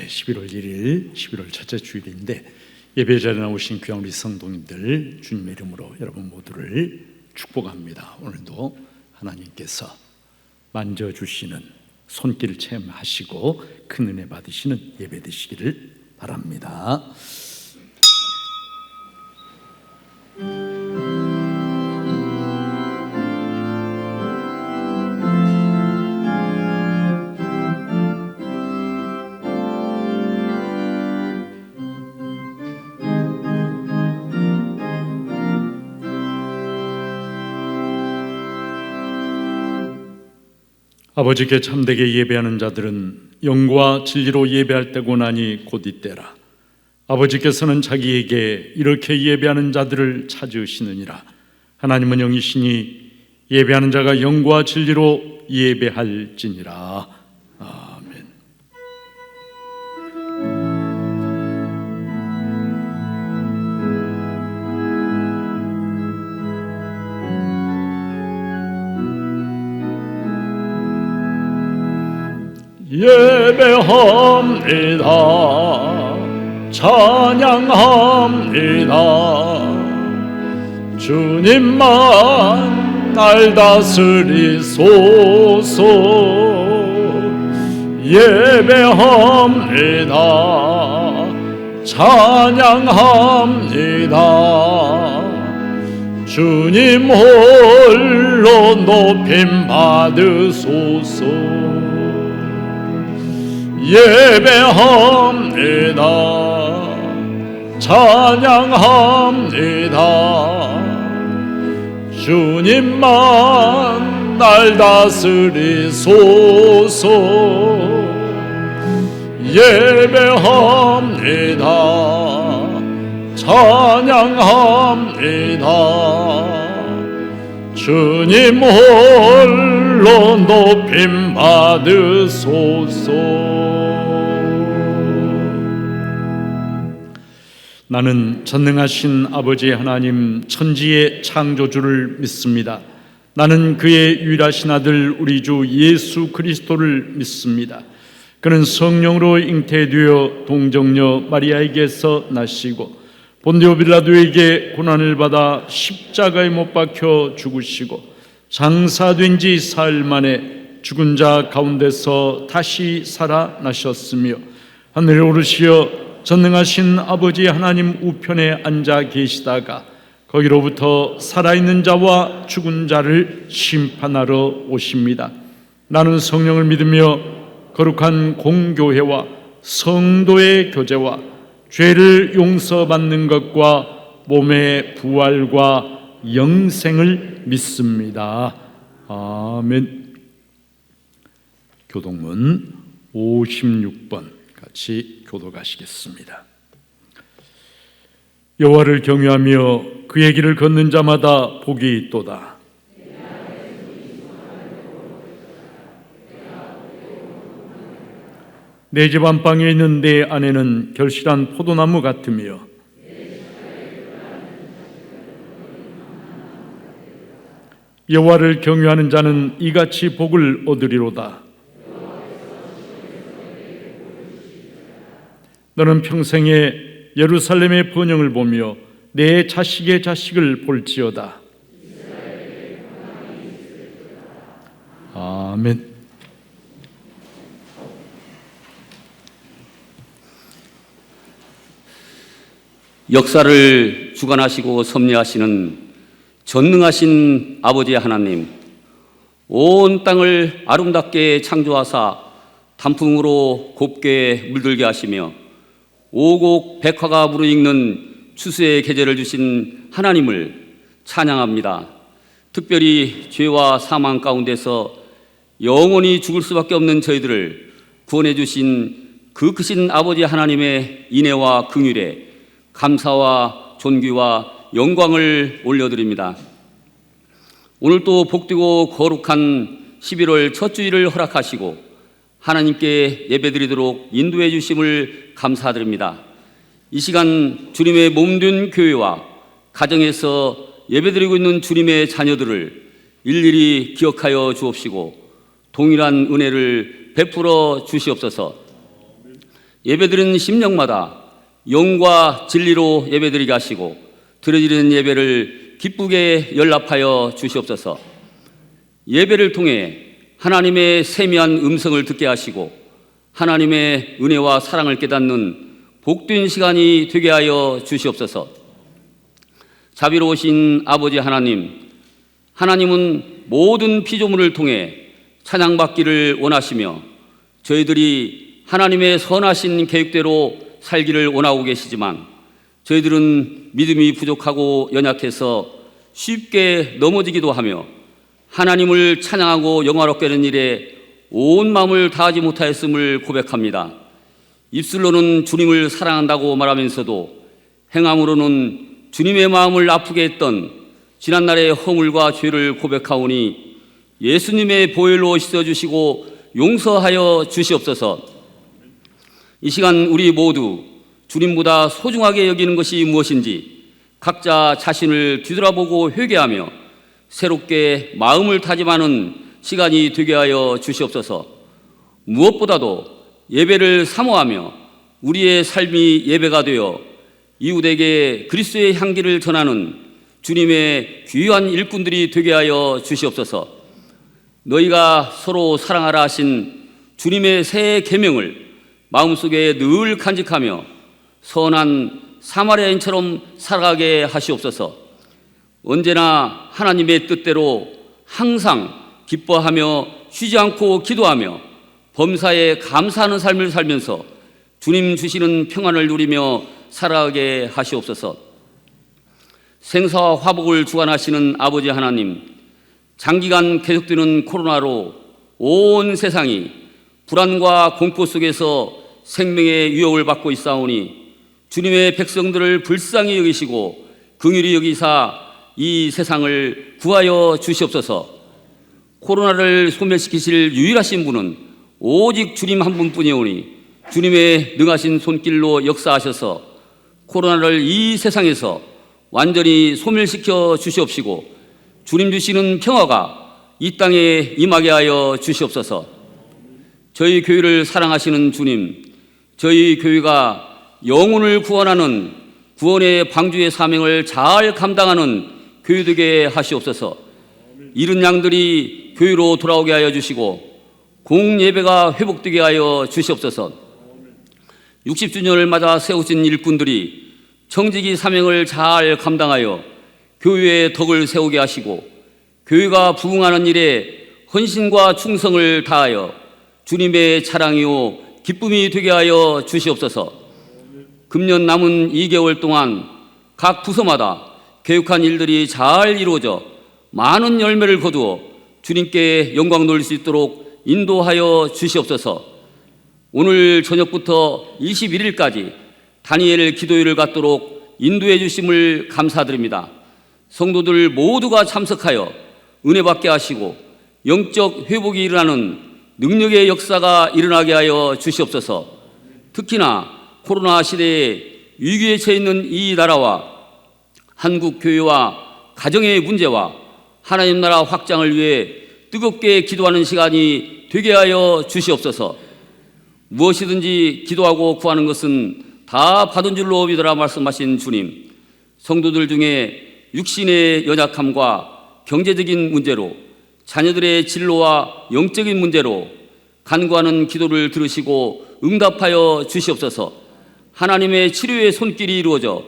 11월 1일 11월 첫째 주일인데 예배 자리에 나오신 귀한 우리 성도님들 주님의 이름으로 여러분 모두를 축복합니다. 오늘도 하나님께서 만져주시는 손길 체험하시고 큰 은혜 받으시는 예배 되시기를 바랍니다. 아버지께 참되게 예배하는 자들은 영과 진리로 예배할 때고 나니 곧 이때라. 아버지께서는 자기에게 이렇게 예배하는 자들을 찾으시느니라. 하나님은 영이시니 예배하는 자가 영과 진리로 예배할지니라. 아멘. 예배합니다. 찬양합니다. 주님만 날 다스리소서. 예배합니다. 찬양합니다. 주님 홀로 높임 받으소서. 예배합니다. 찬양합니다. 주님만 날 다스리소서. 예배합니다. 찬양합니다. 주님 홀로 높임 받으소서. 나는 전능하신 아버지 하나님 천지의 창조주를 믿습니다. 나는 그의 유일하신 아들 우리 주 예수 그리스도를 믿습니다. 그는 성령으로 잉태되어 동정녀 마리아에게서 나시고 본디오 빌라도에게 고난을 받아 십자가에 못 박혀 죽으시고 장사된 지 사흘 만에 죽은 자 가운데서 다시 살아나셨으며 하늘에 오르시어 전능하신 아버지 하나님 우편에 앉아 계시다가 거기로부터 살아있는 자와 죽은 자를 심판하러 오십니다. 나는 성령을 믿으며 거룩한 공교회와 성도의 교제와 죄를 용서받는 것과 몸의 부활과 영생을 믿습니다. 아멘. 교동문 56번 같이 교독하시겠습니다. 여호와를 경외하며 그의 길을 걷는 자마다 복이 있도다. 내 집 안방에 있는 내 아내는 결실한 포도나무 같으며 여호와를 경외하는 자는 이같이 복을 얻으리로다. 너는 평생에 예루살렘의 번영을 보며 내 자식의 자식을 볼지어다. 아멘. 역사를 주관하시고 섭리하시는 전능하신 아버지 하나님, 온 땅을 아름답게 창조하사 단풍으로 곱게 물들게 하시며 오곡 백화가 무르익는 추수의 계절을 주신 하나님을 찬양합니다. 특별히 죄와 사망 가운데서 영원히 죽을 수밖에 없는 저희들을 구원해 주신 그 크신 아버지 하나님의 인애와 긍휼에 감사와 존귀와 영광을 올려드립니다. 오늘 또 복되고 거룩한 11월 첫 주일을 허락하시고 하나님께 예배드리도록 인도해 주심을 감사드립니다. 이 시간 주님의 몸된 교회와 가정에서 예배드리고 있는 주님의 자녀들을 일일이 기억하여 주옵시고 동일한 은혜를 베풀어 주시옵소서. 예배드리는 심령마다 영과 진리로 예배드리게 하시고 드려지는 예배를 기쁘게 연락하여 주시옵소서. 예배를 통해 하나님의 세미한 음성을 듣게 하시고 하나님의 은혜와 사랑을 깨닫는 복된 시간이 되게 하여 주시옵소서. 자비로우신 아버지 하나님, 하나님은 모든 피조물을 통해 찬양받기를 원하시며 저희들이 하나님의 선하신 계획대로 살기를 원하고 계시지만 저희들은 믿음이 부족하고 연약해서 쉽게 넘어지기도 하며 하나님을 찬양하고 영화롭게 하는 일에 온 마음을 다하지 못하였음을 고백합니다. 입술로는 주님을 사랑한다고 말하면서도 행함으로는 주님의 마음을 아프게 했던 지난날의 허물과 죄를 고백하오니 예수님의 보혈로 씻어주시고 용서하여 주시옵소서. 이 시간 우리 모두 주님보다 소중하게 여기는 것이 무엇인지 각자 자신을 뒤돌아보고 회개하며 새롭게 마음을 다짐하는 시간이 되게 하여 주시옵소서. 무엇보다도 예배를 사모하며 우리의 삶이 예배가 되어 이웃에게 그리스도의 향기를 전하는 주님의 귀한 일꾼들이 되게 하여 주시옵소서. 너희가 서로 사랑하라 하신 주님의 새 계명을 마음속에 늘 간직하며 선한 사마리아인처럼 살아가게 하시옵소서. 언제나 하나님의 뜻대로 항상 기뻐하며 쉬지 않고 기도하며 범사에 감사하는 삶을 살면서 주님 주시는 평안을 누리며 살아가게 하시옵소서. 생사와 화복을 주관하시는 아버지 하나님, 장기간 계속되는 코로나로 온 세상이 불안과 공포 속에서 생명의 위협을 받고 있사오니 주님의 백성들을 불쌍히 여기시고 긍휼히 여기사 이 세상을 구하여 주시옵소서. 코로나를 소멸시키실 유일하신 분은 오직 주님 한 분뿐이오니 주님의 능하신 손길로 역사하셔서 코로나를 이 세상에서 완전히 소멸시켜 주시옵시고 주님 주시는 평화가 이 땅에 임하게 하여 주시옵소서. 저희 교회를 사랑하시는 주님, 저희 교회가 영혼을 구원하는 구원의 방주의 사명을 잘 감당하는 교회 되게 하시옵소서. 잃은 양들이 교회로 돌아오게 하여 주시고 공예배가 회복되게 하여 주시옵소서. 60주년을 맞아 세우신 일꾼들이 청지기 사명을 잘 감당하여 교회의 덕을 세우게 하시고 교회가 부흥하는 일에 헌신과 충성을 다하여 주님의 자랑이요 기쁨이 되게 하여 주시옵소서. 금년 남은 2개월 동안 각 부서마다 계획한 일들이 잘 이루어져 많은 열매를 거두어 주님께 영광 돌릴 수 있도록 인도하여 주시옵소서. 오늘 저녁부터 21일까지 다니엘 기도회를 갖도록 인도해 주심을 감사드립니다. 성도들 모두가 참석하여 은혜 받게 하시고 영적 회복이 일어나는 능력의 역사가 일어나게 하여 주시옵소서. 특히나 코로나 시대에 위기에 처해 있는 이 나라와 한국 교회와 가정의 문제와 하나님 나라 확장을 위해 뜨겁게 기도하는 시간이 되게 하여 주시옵소서. 무엇이든지 기도하고 구하는 것은 다 받은 줄로 믿으라 말씀하신 주님, 성도들 중에 육신의 연약함과 경제적인 문제로 자녀들의 진로와 영적인 문제로 간구하는 기도를 들으시고 응답하여 주시옵소서. 하나님의 치료의 손길이 이루어져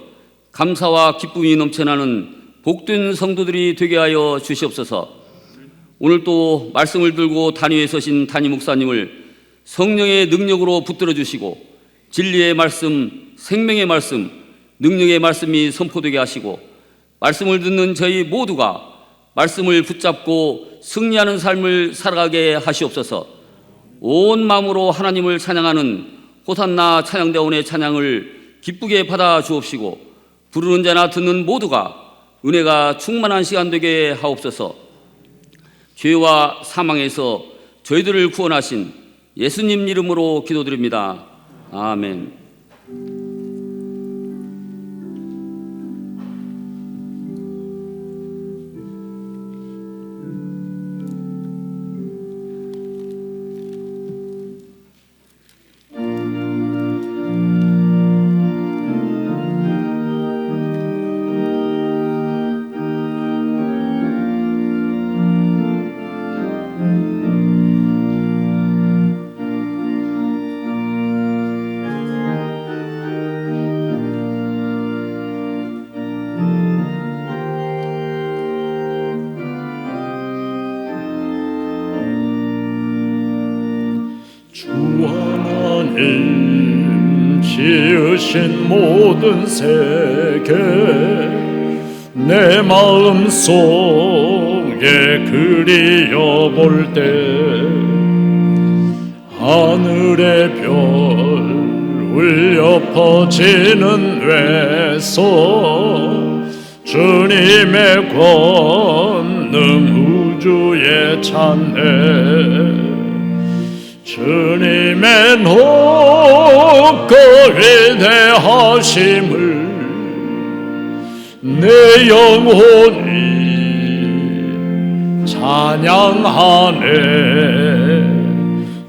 감사와 기쁨이 넘쳐나는 복된 성도들이 되게 하여 주시옵소서. 오늘 또 말씀을 들고 단위에 서신 단임 목사님을 성령의 능력으로 붙들어 주시고 진리의 말씀, 생명의 말씀, 능력의 말씀이 선포되게 하시고 말씀을 듣는 저희 모두가 말씀을 붙잡고 승리하는 삶을 살아가게 하시옵소서. 온 마음으로 하나님을 찬양하는 호산나 찬양대원의 찬양을 기쁘게 받아 주옵시고 부르는 자나 듣는 모두가 은혜가 충만한 시간 되게 하옵소서. 죄와 사망에서 저희들을 구원하신 예수님 이름으로 기도드립니다. 아멘. 주 하나님 지으신 모든 세계 내 마음속에 그리워볼 때 하늘의 별 울려 퍼지는 외소 주님의 권능 우주에 찬네 주님의 높고 위대하심을 내 영혼이 찬양하네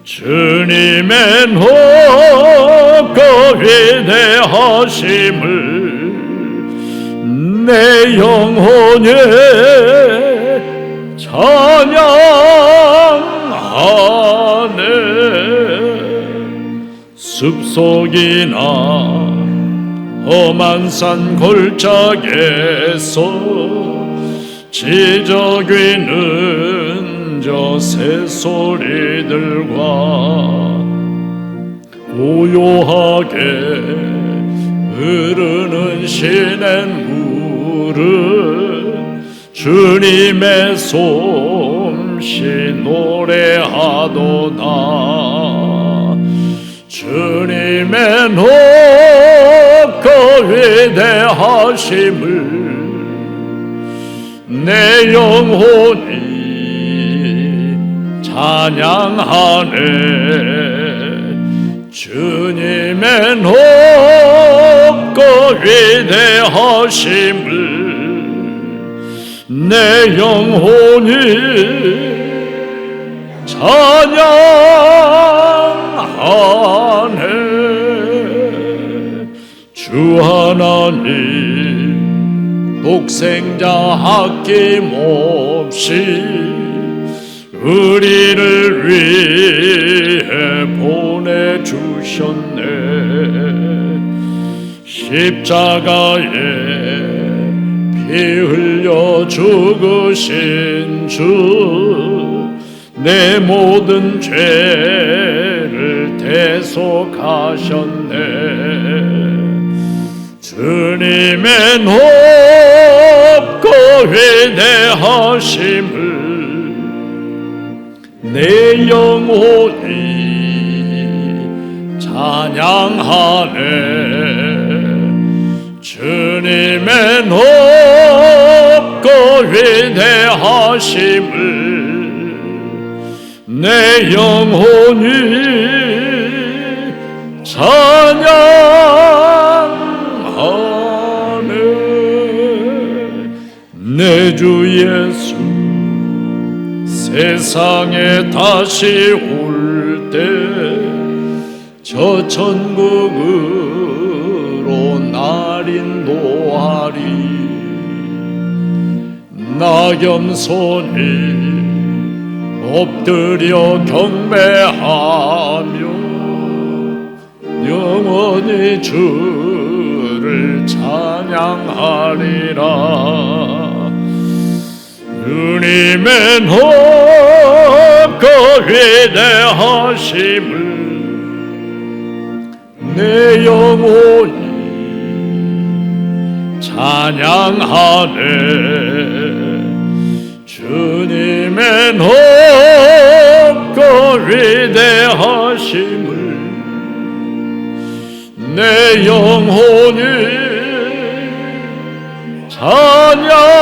주님의 높고 위대하심을 내 영혼이 찬양하네 숲속이나 험한 산 골짜기에서 지저귀는 저 새소리들과 고요하게 흐르는 시냇물은 주님의 솜씨 노래하도다 주님의 높고 위대하심을 내 영혼이 찬양하네 주님의 높고 위대하심을 내 영혼이 찬양하네 주 하나님 독생자 아낌없이 우리를 위해 보내주셨네 십자가에 피 흘려 죽으신 주 내 모든 죄를 대속하셨네 주님의 높고 위대하심을 내 영혼이 찬양하네 주님의 높고 위대하심을 내 영혼이 찬양하네 내 주 예수 세상에 다시 올 때 저 천국으로 날 인도하리 나 겸손히 엎드려 경배하며 영원히 주를 찬양하리라 주님의 높고 위대하심을 내 영혼이 찬양하네 주님의 높고 위대하심을 내 영혼이 찬양하네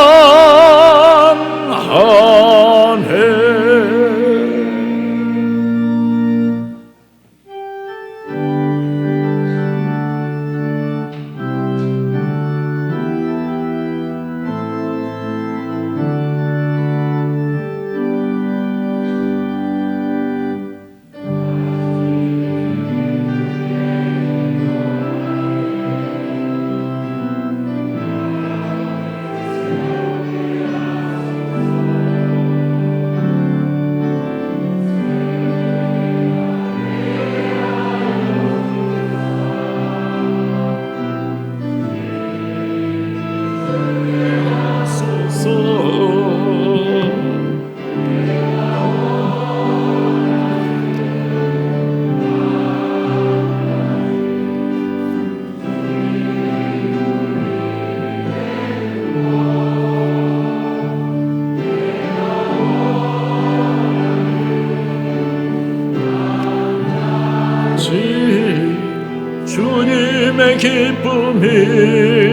믿음의 기쁨이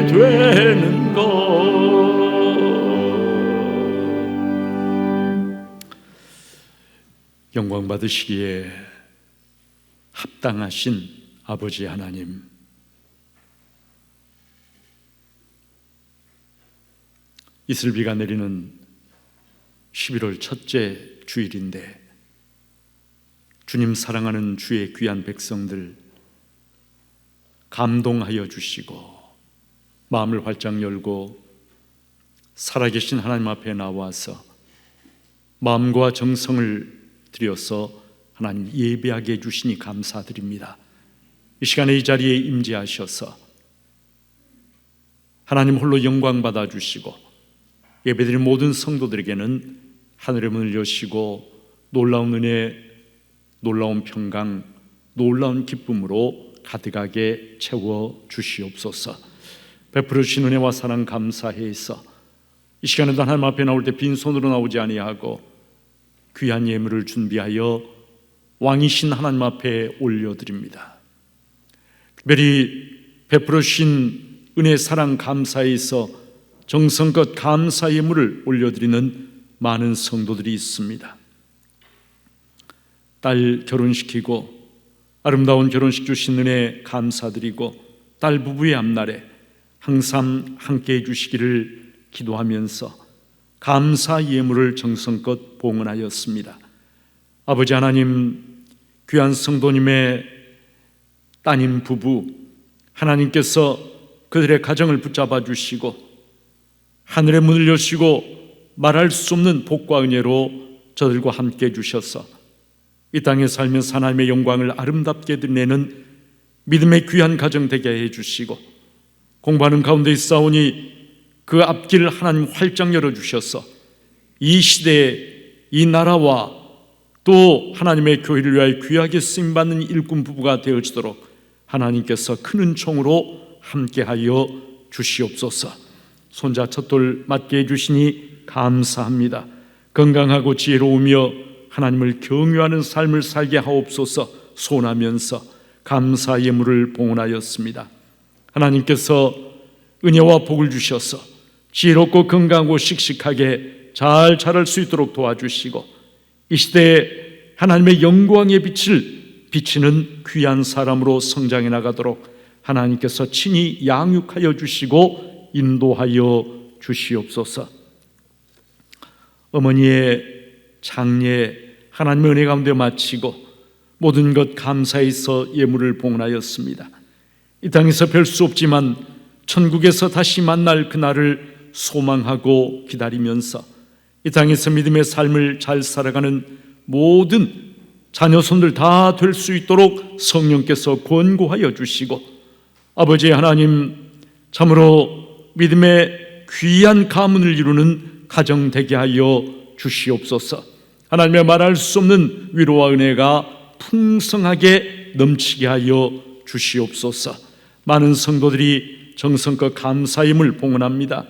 되는 것. 영광 받으시기에 합당하신 아버지 하나님, 이슬비가 내리는 11월 첫째 주일인데 주님 사랑하는 주의 귀한 백성들 감동하여 주시고 마음을 활짝 열고 살아계신 하나님 앞에 나와서 마음과 정성을 들여서 하나님 예배하게 해주시니 감사드립니다. 이 시간에 이 자리에 임재하셔서 하나님 홀로 영광 받아주시고 예배드린 모든 성도들에게는 하늘의 문을 여시고 놀라운 은혜, 놀라운 평강, 놀라운 기쁨으로 가득하게 채워주시옵소서. 베풀어 주신 은혜와 사랑 감사해서 이 시간에도 하나님 앞에 나올 때 빈손으로 나오지 아니하고 귀한 예물을 준비하여 왕이신 하나님 앞에 올려드립니다. 특별히 베풀어 주신 은혜, 사랑 감사해서 정성껏 감사 예물을 올려드리는 많은 성도들이 있습니다. 딸 결혼시키고 아름다운 결혼식 주신 은혜 감사드리고 딸 부부의 앞날에 항상 함께 해주시기를 기도하면서 감사 예물을 정성껏 봉헌하였습니다. 아버지 하나님, 귀한 성도님의 따님 부부 하나님께서 그들의 가정을 붙잡아 주시고 하늘의 문을 여시고 말할 수 없는 복과 은혜로 저들과 함께 해주셔서 이 땅에 살면서 하나님의 영광을 아름답게 드러내는 믿음의 귀한 가정 되게 해주시고 공부하는 가운데 있사오니 그 앞길을 하나님 활짝 열어주셔서 이 시대에 이 나라와 또 하나님의 교회를 위하여 귀하게 쓰임받는 일꾼 부부가 되어지도록 하나님께서 큰 은총으로 함께하여 주시옵소서. 손자 첫돌 맞게 해주시니 감사합니다. 건강하고 지혜로우며 하나님을 경외하는 삶을 살게 하옵소서 소원하면서 감사 예물을 봉헌하였습니다. 하나님께서 은혜와 복을 주셔서 지혜롭고 건강하고 씩씩하게 잘 자랄 수 있도록 도와주시고 이 시대에 하나님의 영광의 빛을 비치는 귀한 사람으로 성장해 나가도록 하나님께서 친히 양육하여 주시고 인도하여 주시옵소서. 어머니의 장례 하나님의 은혜 가운데 마치고 모든 것 감사해서 예물을 봉헌하였습니다. 이 땅에서 뵐 수 없지만 천국에서 다시 만날 그날을 소망하고 기다리면서 이 땅에서 믿음의 삶을 잘 살아가는 모든 자녀 손들 다 될 수 있도록 성령께서 권고하여 주시고 아버지 하나님, 참으로 믿음의 귀한 가문을 이루는 가정 되게 하여 주시옵소서. 하나님의 말할 수 없는 위로와 은혜가 풍성하게 넘치게 하여 주시옵소서. 많은 성도들이 정성껏 감사임을 봉헌합니다.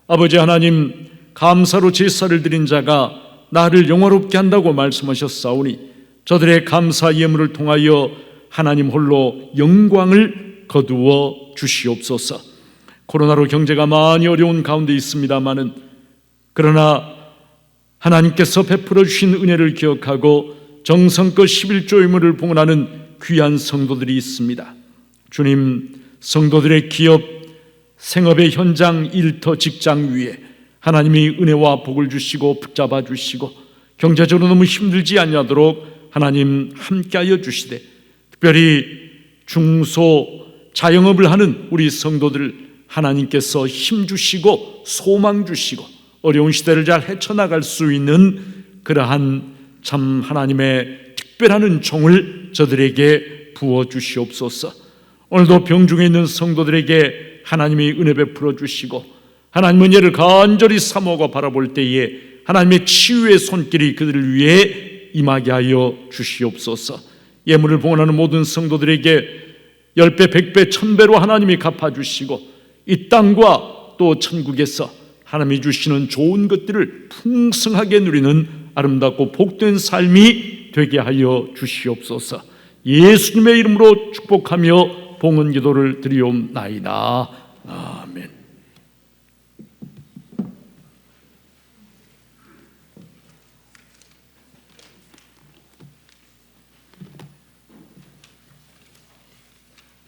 아버지 하나님, 감사로 제사를 드린 자가 나를 영화롭게 한다고 말씀하셨사오니 저들의 감사 예물을 통하여 하나님 홀로 영광을 거두어 주시옵소서. 코로나로 경제가 많이 어려운 가운데 있습니다마는 그러나 하나님께서 베풀어 주신 은혜를 기억하고 정성껏 11조 예물을 봉헌하는 귀한 성도들이 있습니다. 주님, 성도들의 기업, 생업의 현장, 일터, 직장 위에 하나님이 은혜와 복을 주시고 붙잡아 주시고 경제적으로 너무 힘들지 아니하도록 하나님 함께하여 주시되 특별히 중소 자영업을 하는 우리 성도들 하나님께서 힘 주시고 소망 주시고 어려운 시대를 잘 헤쳐나갈 수 있는 그러한 참 하나님의 특별한 은총을 저들에게 부어 주시옵소서. 오늘도 병중에 있는 성도들에게 하나님이 은혜 베풀어 주시고 하나님은 이를 간절히 사모하고 바라볼 때에 하나님의 치유의 손길이 그들을 위해 임하게 하여 주시옵소서. 예물을 봉헌하는 모든 성도들에게 10배, 100배, 1000배로 하나님이 갚아주시고 이 땅과 또 천국에서 하나님이 주시는 좋은 것들을 풍성하게 누리는 아름답고 복된 삶이 되게 하여 주시옵소서. 예수님의 이름으로 축복하며 봉헌 기도를 드리옵나이다. 아멘.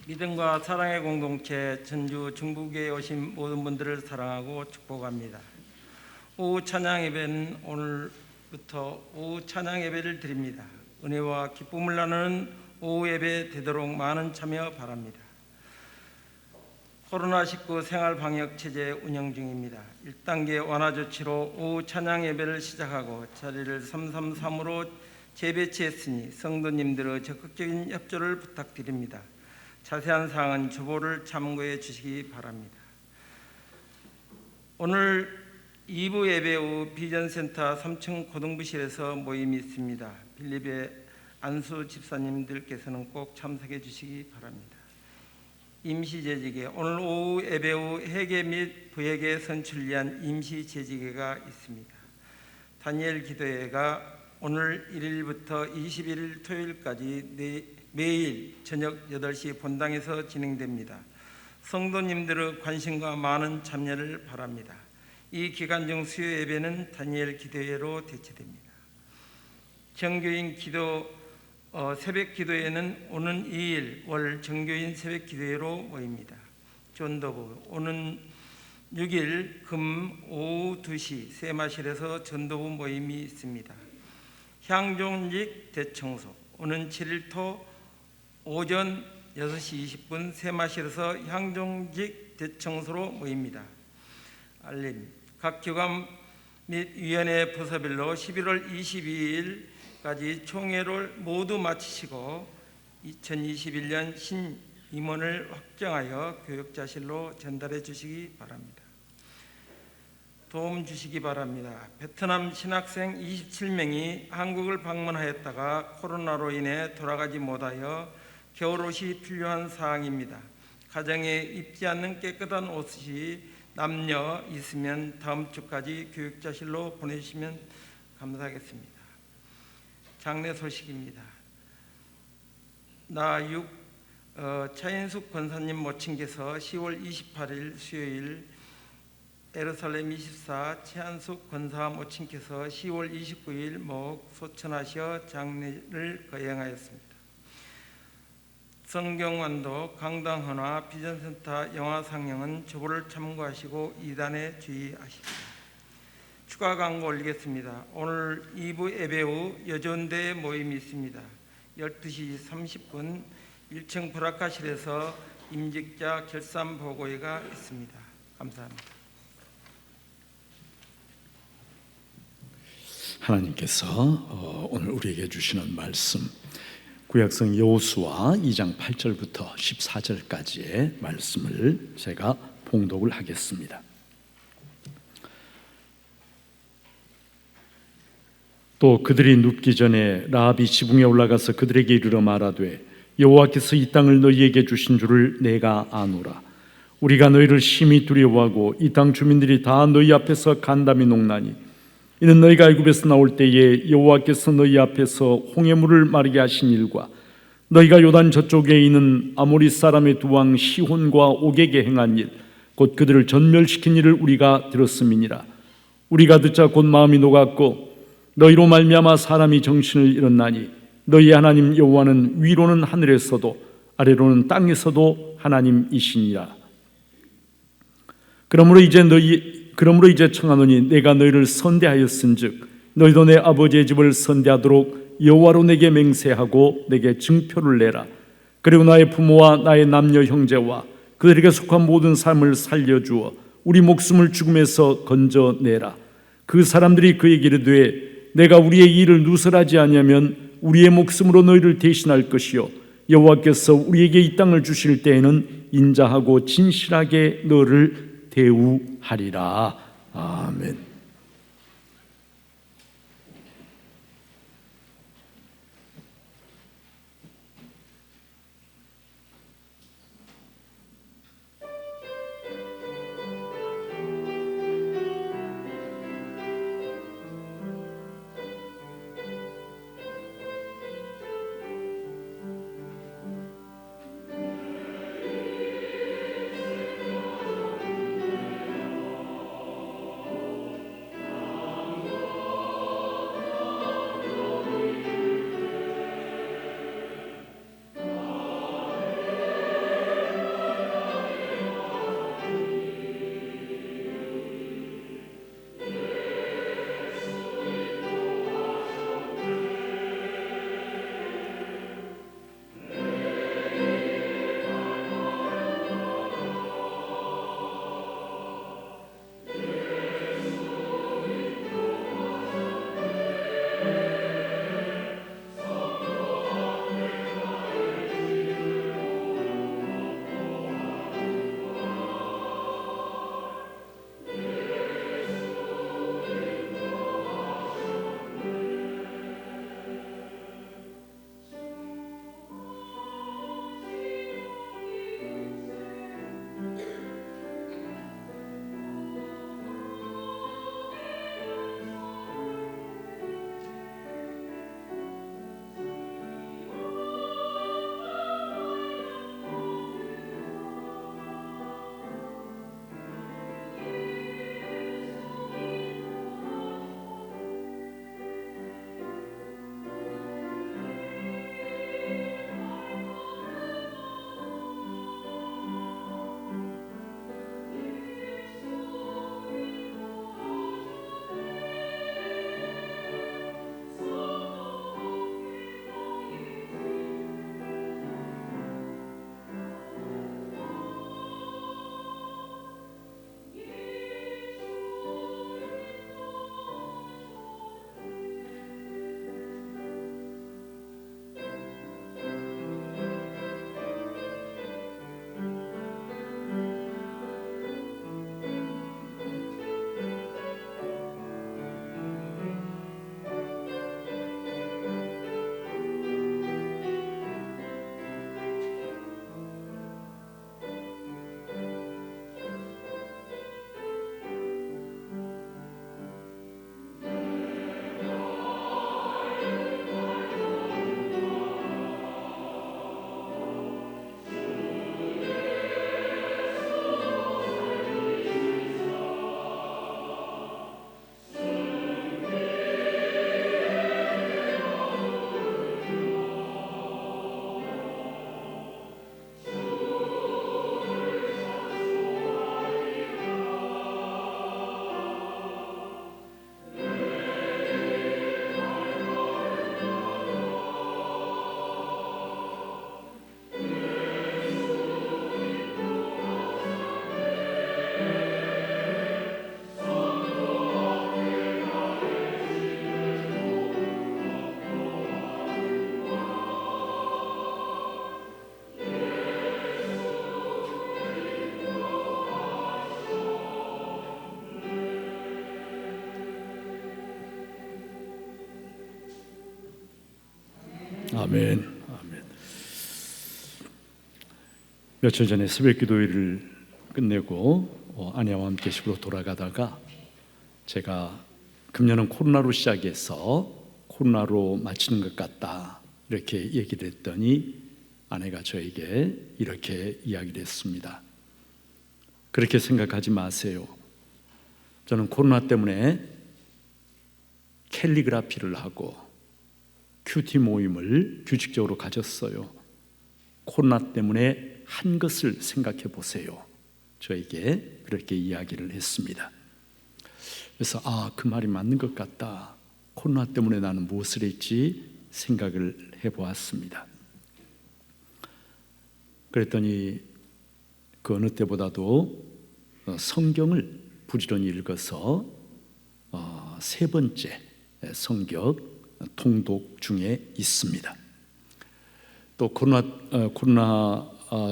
믿음과 사랑의 공동체 전주 중부교회에 오신 모든 분들을 사랑하고 축복합니다. 오후 찬양 예배는 오늘부터 오후 찬양 예배를 드립니다. 은혜와 기쁨을 나누는 오후 예배 되도록 많은 참여 바랍니다. 코로나19 생활 방역 체제 운영 중입니다. 1단계 완화 조치로 오후 찬양 예배를 시작하고 자리를 333으로 재배치했으니 성도님들의 적극적인 협조를 부탁드립니다. 자세한 사항은 주보를 참고해 주시기 바랍니다. 오늘 2부 예배 후 비전센터 3층 고등부실에서 모임이 있습니다. 빌립의 안수 집사님들께서는 꼭 참석해 주시기 바랍니다. 임시재직에 오늘 오후 예배 후 회계 및 부회계 선출을 위한 임시재직회가 있습니다. 다니엘 기도회가 오늘 1일부터 21일 토요일까지 매일 저녁 8시 본당에서 진행됩니다. 성도님들의 관심과 많은 참여를 바랍니다. 이 기간 중 수요 예배는 다니엘 기도회로 대체됩니다. 정교인 기도 새벽 기도회는 오는 2일 월 정교인 새벽 기도회로 모입니다. 전도부 오는 6일 금 오후 2시 세마실에서 전도부 모임이 있습니다. 향종직 대청소 오는 7일 토 오전 6시 20분 세마실에서 향종직 대청소로 모입니다. 알림 각 교감 및 위원회 부서별로 11월 22일까지 총회를 모두 마치시고 2021년 신임원을 확정하여 교육자실로 전달해 주시기 바랍니다. 도움 주시기 바랍니다. 베트남 신학생 27명이 한국을 방문하였다가 코로나로 인해 돌아가지 못하여 겨울옷이 필요한 사항입니다. 가정에 입지 않는 깨끗한 옷이 남녀 있으면 다음 주까지 교육자실로 보내주시면 감사하겠습니다. 장례 소식입니다. 차인숙 권사님 모친께서 10월 28일 수요일 예루살렘 24 최한숙 권사 모친께서 10월 29일 목 소천하셔 장례를 거행하였습니다. 성경완도 강당헌화 비전센터 영화 상영은 주보를 참고하시고 이단에 주의하십시오. 추가 광고 올리겠습니다. 오늘 2부 예배 후 여전대 모임이 있습니다. 12시 30분 1층 브라카실에서 임직자 결산 보고회가 있습니다. 감사합니다. 하나님께서 오늘 우리에게 주시는 말씀 구약성 여호수아 2장 8절부터 14절까지의 말씀을 제가 봉독을 하겠습니다. 또 그들이 눕기 전에 라합이 지붕에 올라가서 그들에게 이르러 말하되 여호와께서 이 땅을 너희에게 주신 줄을 내가 아노라. 우리가 너희를 심히 두려워하고 이 땅 주민들이 다 너희 앞에서 간담이 녹나니 이는 너희가 애굽에서 나올 때에 여호와께서 너희 앞에서 홍해물을 마르게 하신 일과 너희가 요단 저쪽에 있는 아모리 사람의 두 왕 시혼과 옥에게 행한 일 곧 그들을 전멸시킨 일을 우리가 들었음이니라. 우리가 듣자 곧 마음이 녹았고 너희로 말미암아 사람이 정신을 잃었나니 너희 하나님 여호와는 위로는 하늘에서도 아래로는 땅에서도 하나님이시니라. 그러므로 이제 청하노니 내가 너희를 선대하였은즉 너희도 내 아버지의 집을 선대하도록 여호와로 내게 맹세하고 내게 증표를 내라. 그리고 나의 부모와 나의 남녀 형제와 그들에게 속한 모든 삶을 살려주어 우리 목숨을 죽음에서 건져내라. 그 사람들이 그에게 이르되 내가 우리의 일을 누설하지 아니하면 우리의 목숨으로 너희를 대신할 것이요 여호와께서 우리에게 이 땅을 주실 때에는 인자하고 진실하게 너를 대우하리라. 아멘. 아멘. 아멘. 며칠 전에 새벽 기도회를 끝내고 아내와 함께 집으로 돌아가다가 제가 금년은 코로나로 시작해서 코로나로 마치는 것 같다 이렇게 얘기를 했더니 아내가 저에게 이렇게 이야기를 했습니다. 그렇게 생각하지 마세요. 저는 코로나 때문에 캘리그라피를 하고 큐티 모임을 규칙적으로 가졌어요. 코로나 때문에 한 것을 생각해 보세요. 저에게 그렇게 이야기를 했습니다. 그래서 그 말이 맞는 것 같다. 코로나 때문에 나는 무엇을 했지 생각을 해보았습니다. 그랬더니 그 어느 때보다도 성경을 부지런히 읽어서 세 번째 성경 통독 중에 있습니다. 또 코로나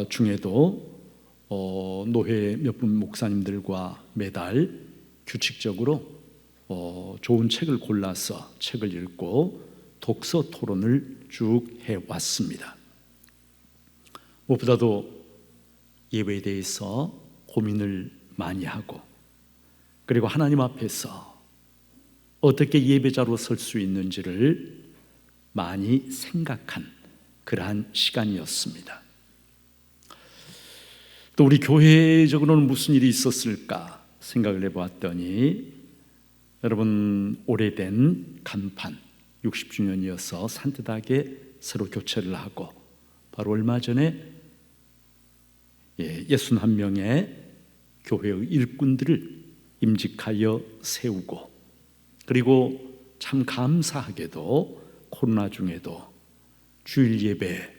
중에도 노회 몇 분 목사님들과 매달 규칙적으로 좋은 책을 골라서 책을 읽고 독서 토론을 쭉 해왔습니다. 무엇보다도 예배에 대해서 고민을 많이 하고 그리고 하나님 앞에서 어떻게 예배자로 설 수 있는지를 많이 생각한 그러한 시간이었습니다. 또 우리 교회적으로는 무슨 일이 있었을까 생각을 해보았더니 여러분 오래된 간판 60주년이어서 산뜻하게 새로 교체를 하고 바로 얼마 전에 61명의 교회의 일꾼들을 임직하여 세우고 그리고 참 감사하게도 코로나 중에도 주일 예배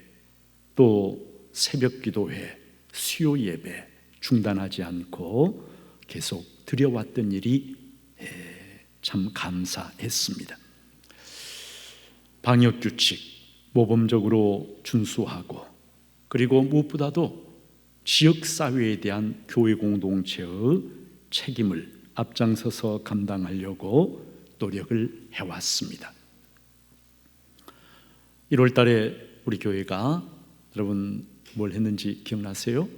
또 새벽 기도회 수요 예배 중단하지 않고 계속 드려왔던 일이 참 감사했습니다. 방역규칙 모범적으로 준수하고 그리고 무엇보다도 지역사회에 대한 교회 공동체의 책임을 앞장서서 감당하려고 노력을 해왔습니다. 1월 달에 우리 교회가 여러분 뭘 했는지 기억나세요?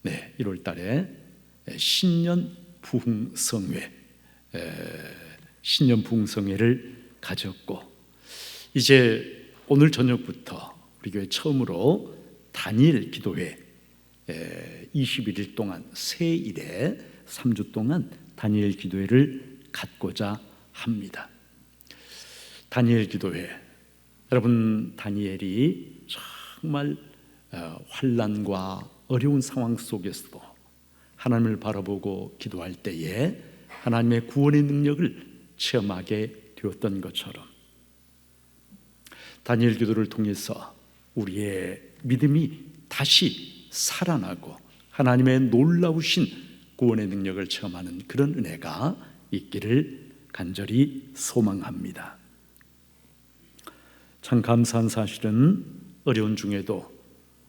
네, 1월 달에 신년 부흥성회를 가졌고 이제 오늘 저녁부터 우리 교회 처음으로 다니엘 기도회 21일 동안 세일에 3주 동안 다니엘 기도회를 갖고자 합니다. 다니엘 기도회 여러분 다니엘이 정말 환난과 어려운 상황 속에서도 하나님을 바라보고 기도할 때에 하나님의 구원의 능력을 체험하게 되었던 것처럼 다니엘 기도를 통해서 우리의 믿음이 다시 살아나고 하나님의 놀라우신 구원의 능력을 체험하는 그런 은혜가 있기를 간절히 소망합니다. 참 감사한 사실은 어려운 중에도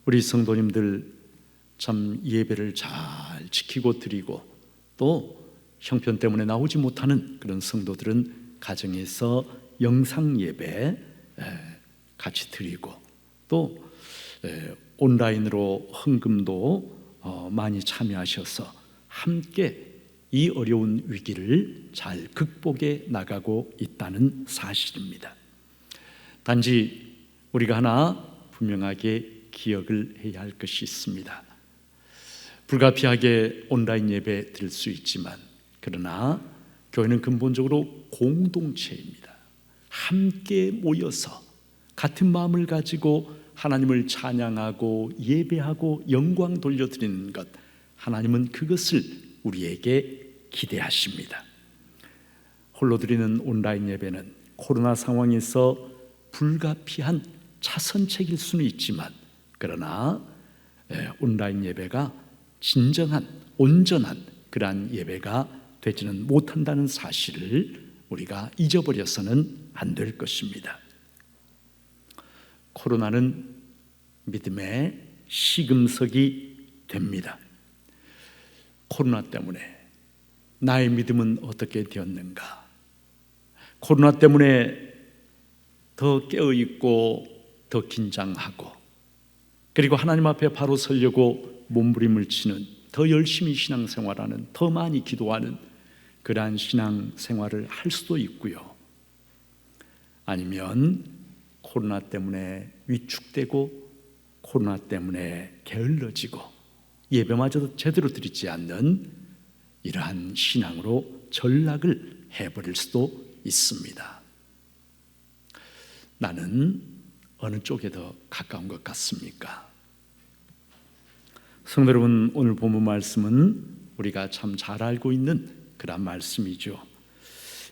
우리 성도님들 참 예배를 잘 지키고 드리고 또 형편 때문에 나오지 못하는 그런 성도들은 가정에서 영상 예배 같이 드리고 또 온라인으로 헌금도 많이 참여하셔서 함께 이 어려운 위기를 잘 극복해 나가고 있다는 사실입니다. 단지 우리가 하나 분명하게 기억을 해야 할 것이 있습니다. 불가피하게 온라인 예배 드릴 수 있지만 그러나 교회는 근본적으로 공동체입니다. 함께 모여서 같은 마음을 가지고 하나님을 찬양하고 예배하고 영광 돌려드리는 것, 하나님은 그것을 우리에게 기대하십니다. 홀로 드리는 온라인 예배는 코로나 상황에서 불가피한 차선책일 수는 있지만 그러나 온라인 예배가 진정한 온전한 그러한 예배가 되지는 못한다는 사실을 우리가 잊어버려서는 안 될 것입니다. 코로나는 믿음의 시금석이 됩니다. 코로나 때문에 나의 믿음은 어떻게 되었는가? 코로나 때문에 더 깨어있고 더 긴장하고, 그리고 하나님 앞에 바로 서려고 몸부림을 치는, 더 열심히 신앙생활하는, 더 많이 기도하는 그러한 신앙생활을 할 수도 있고요. 아니면 코로나 때문에 위축되고 코로나 때문에 게을러지고 예배마저도 제대로 드리지 않는 이러한 신앙으로 전락을 해버릴 수도 있습니다. 나는 어느 쪽에 더 가까운 것 같습니까? 성도 여러분, 오늘 본문 말씀은 우리가 참 잘 알고 있는 그런 말씀이죠.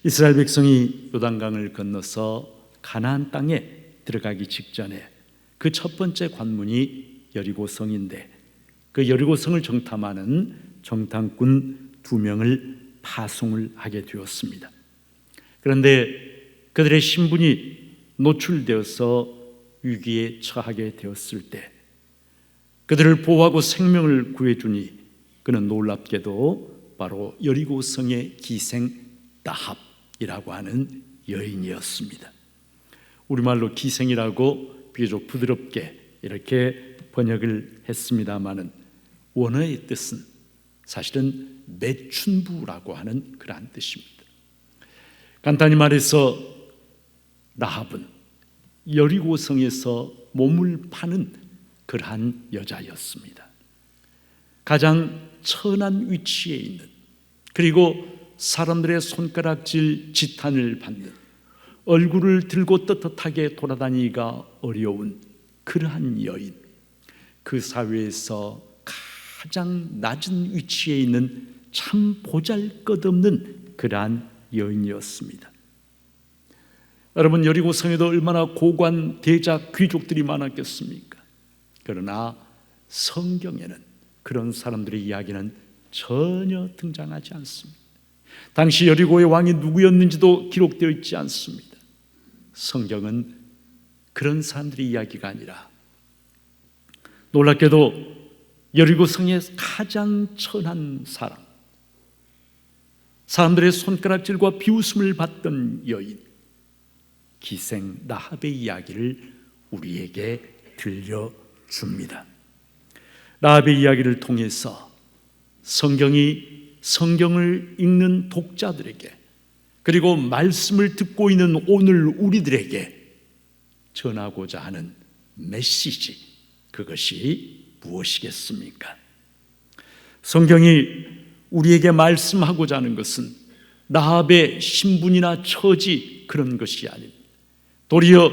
이스라엘 백성이 요단강을 건너서 가나안 땅에 들어가기 직전에 그 첫 번째 관문이 여리고성인데, 그 여리고성을 정탐하는 정탐꾼 2명을 파송을 하게 되었습니다. 그런데 그들의 신분이 노출되어서 위기에 처하게 되었을 때 그들을 보호하고 생명을 구해주니 그는 놀랍게도 바로 여리고성의 기생 라합이라고 하는 여인이었습니다. 우리말로 기생이라고 비교적 부드럽게 이렇게 번역을 했습니다마는 원어의 뜻은 사실은 매춘부라고 하는 그러한 뜻입니다. 간단히 말해서 라합은 여리고성에서 몸을 파는 그러한 여자였습니다. 가장 천한 위치에 있는, 그리고 사람들의 손가락질 지탄을 받는, 얼굴을 들고 떳떳하게 돌아다니기가 어려운 그러한 여인, 그 사회에서 가장 낮은 위치에 있는 참 보잘것없는 그러한 여인이었습니다. 여러분, 여리고성에도 얼마나 고관 대작 귀족들이 많았겠습니까? 그러나 성경에는 그런 사람들의 이야기는 전혀 등장하지 않습니다. 당시 여리고의 왕이 누구였는지도 기록되어 있지 않습니다. 성경은 그런 사람들의 이야기가 아니라 놀랍게도 여리고성의 가장 천한 사람, 사람들의 손가락질과 비웃음을 받던 여인, 기생 라합의 이야기를 우리에게 들려줍니다. 라합의 이야기를 통해서 성경을 읽는 독자들에게, 그리고 말씀을 듣고 있는 오늘 우리들에게 전하고자 하는 메시지, 그것이 무엇이겠습니까? 성경이 우리에게 말씀하고자 하는 것은 라합의 신분이나 처지, 그런 것이 아닙니다. 도리어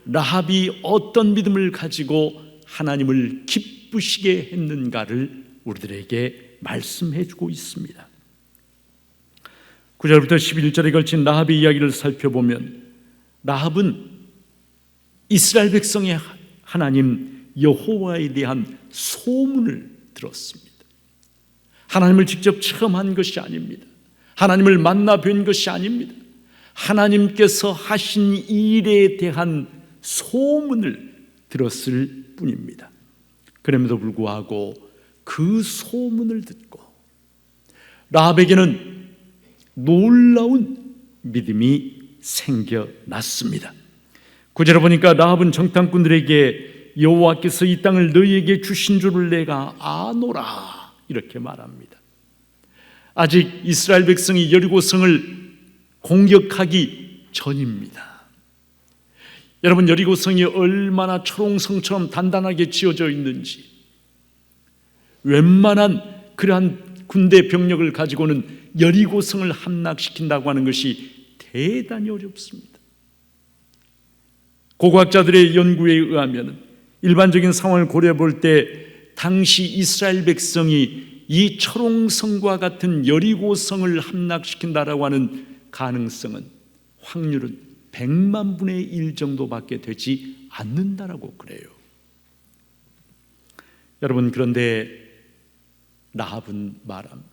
라합이 어떤 믿음을 가지고 하나님을 기쁘시게 했는가를 우리들에게 말씀해 주고 있습니다. 9절부터 11절에 걸친 라합의 이야기를 살펴보면, 라합은 이스라엘 백성의 하나님 여호와에 대한 소문을 들었습니다. 하나님을 직접 체험한 것이 아닙니다. 하나님을 만나 뵌 것이 아닙니다. 하나님께서 하신 일에 대한 소문을 들었을 뿐입니다. 그럼에도 불구하고 그 소문을 듣고 라합에게는 놀라운 믿음이 생겨났습니다. 9절에 보니까 라합은 정탐꾼들에게 여호와께서 이 땅을 너희에게 주신 줄을 내가 아노라, 이렇게 말합니다. 아직 이스라엘 백성이 여리고성을 공격하기 전입니다. 여러분, 여리고성이 얼마나 초롱성처럼 단단하게 지어져 있는지, 웬만한 그러한 군대 병력을 가지고는 여리고성을 함락시킨다고 하는 것이 대단히 어렵습니다. 고고학자들의 연구에 의하면 일반적인 상황을 고려해 볼 때 당시 이스라엘 백성이 이 초롱성과 같은 여리고성을 함락시킨다라고 하는 가능성은, 확률은 100만 분의 1 정도밖에 되지 않는다라고 그래요. 여러분, 그런데 라합은 말합니다.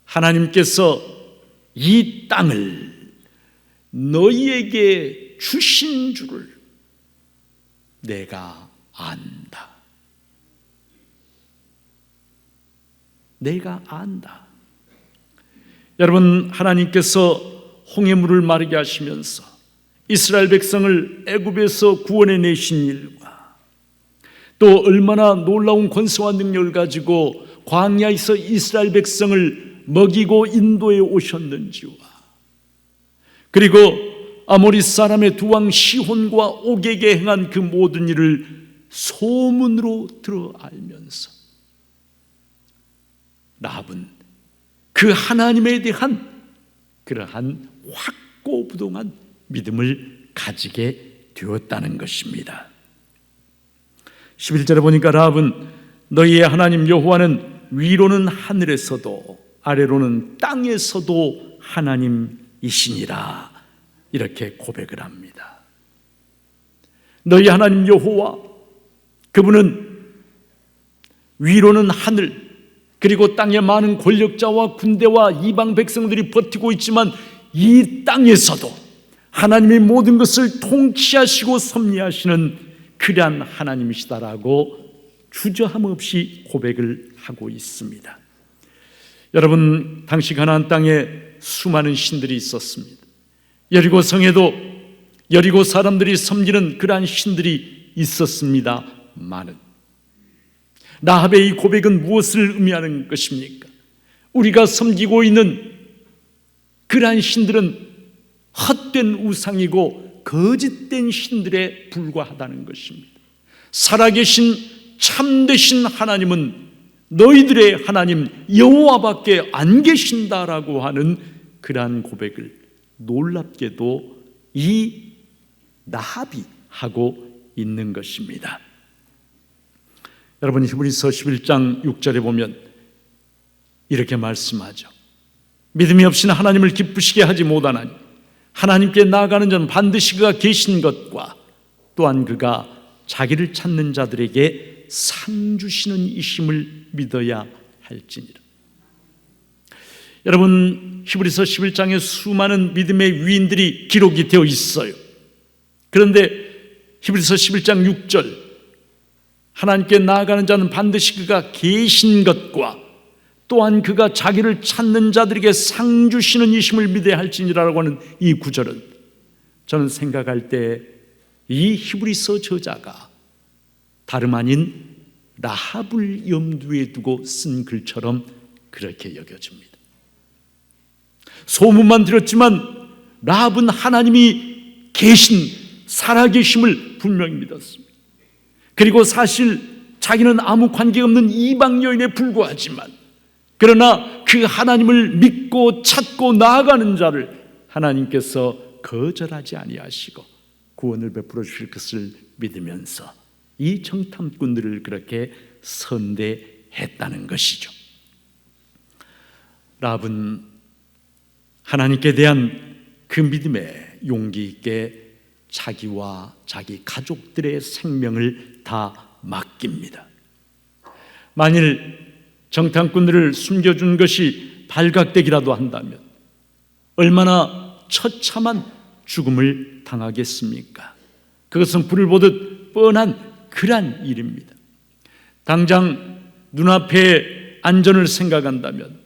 하나님께서 이 땅을 너희에게 주신 줄을 내가 안다. 내가 안다. 여러분, 하나님께서 홍해물을 마르게 하시면서 이스라엘 백성을 애굽에서 구원해 내신 일과 또 얼마나 놀라운 권세와 능력을 가지고 광야에서 이스라엘 백성을 먹이고 인도해 오셨는지와 그리고 아모리 사람의 두 왕 시혼과 옥에게 행한 그 모든 일을 소문으로 들어 알면서 라합은 그 하나님에 대한 그러한 확고부동한 믿음을 가지게 되었다는 것입니다. 11절에 보니까 라합은 너희의 하나님 여호와는 위로는 하늘에서도 아래로는 땅에서도 하나님이시니라 이렇게 고백을 합니다. 너희 하나님 여호와, 그분은 위로는 하늘 그리고 땅에 많은 권력자와 군대와 이방 백성들이 버티고 있지만 이 땅에서도 하나님이 모든 것을 통치하시고 섭리하시는 그러한 하나님이시다라고 주저함 없이 고백을 하고 있습니다. 여러분, 당시 가나안 땅에 수많은 신들이 있었습니다. 여리고 성에도 여리고 사람들이 섬기는 그러한 신들이 있었습니다마는 라합의 이 고백은 무엇을 의미하는 것입니까? 우리가 섬기고 있는 그러한 신들은 헛된 우상이고 거짓된 신들에 불과하다는 것입니다. 살아계신 참되신 하나님은 너희들의 하나님 여호와밖에 안 계신다라고 하는 그러한 고백을 놀랍게도 이 라합이 하고 있는 것입니다. 여러분, 히브리서 11장 6절에 보면 이렇게 말씀하죠. 믿음이 없이는 하나님을 기쁘시게 하지 못하나니 하나님께 나아가는 자는 반드시 그가 계신 것과 또한 그가 자기를 찾는 자들에게 상 주시는 이심을 믿어야 할지니라. 여러분, 히브리서 11장에 수많은 믿음의 위인들이 기록이 되어 있어요. 그런데 히브리서 11장 6절 하나님께 나아가는 자는 반드시 그가 계신 것과 또한 그가 자기를 찾는 자들에게 상 주시는 이심을 믿어야 할지니라라고 하는 이 구절은 저는 생각할 때 이 히브리서 저자가 다름 아닌 라합을 염두에 두고 쓴 글처럼 그렇게 여겨집니다. 소문만 들었지만 라합은 하나님이 계신 살아계심을 분명히 믿었습니다. 그리고 사실 자기는 아무 관계없는 이방 여인에 불과하지만 그러나 그 하나님을 믿고 찾고 나아가는 자를 하나님께서 거절하지 아니하시고 구원을 베풀어 주실 것을 믿으면서 이 정탐꾼들을 그렇게 선대했다는 것이죠. 라합은 하나님께 대한 그 믿음에 용기 있게 자기와 자기 가족들의 생명을 다 맡깁니다. 만일 정탐꾼들을 숨겨준 것이 발각되기라도 한다면 얼마나 처참한 죽음을 당하겠습니까? 그것은 불을 보듯 뻔한 그러한 일입니다. 당장 눈앞의 안전을 생각한다면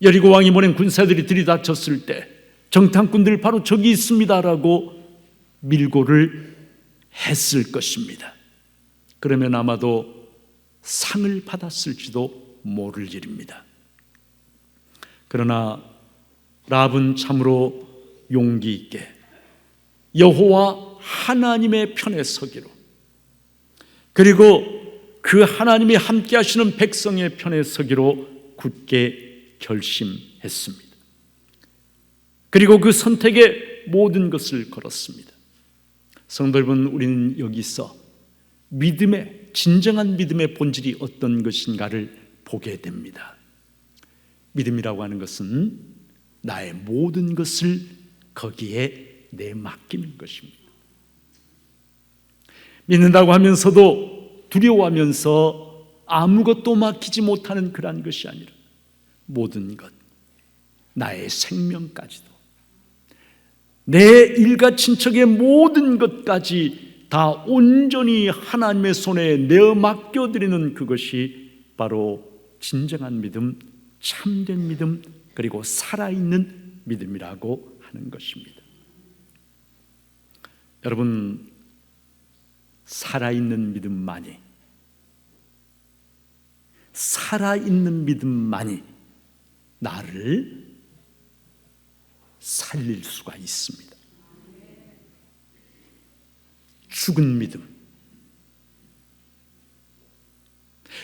여리고 왕이 보낸 군사들이 들이닥쳤을 때 정탐꾼들 바로 저기 있습니다라고 밀고를 했을 것입니다. 그러면 아마도 상을 받았을지도 모를 일입니다. 그러나 라합은 참으로 용기 있게 여호와 하나님의 편에 서기로 그리고 그 하나님이 함께 하시는 백성의 편에 서기로 굳게 결심했습니다. 그리고 그 선택에 모든 것을 걸었습니다. 성도 여러분, 우리는 여기서 믿음의 진정한 믿음의 본질이 어떤 것인가를 보게 됩니다. 믿음이라고 하는 것은 나의 모든 것을 거기에 내맡기는 것입니다. 믿는다고 하면서도 두려워하면서 아무것도 맡기지 못하는 그러한 것이 아니라 모든 것, 나의 생명까지도 내 일가 친척의 모든 것까지 다 온전히 하나님의 손에 내어 맡겨드리는 그것이 바로 진정한 믿음, 참된 믿음, 그리고 살아있는 믿음이라고 하는 것입니다. 여러분, 살아있는 믿음만이 나를 살릴 수가 있습니다. 죽은 믿음,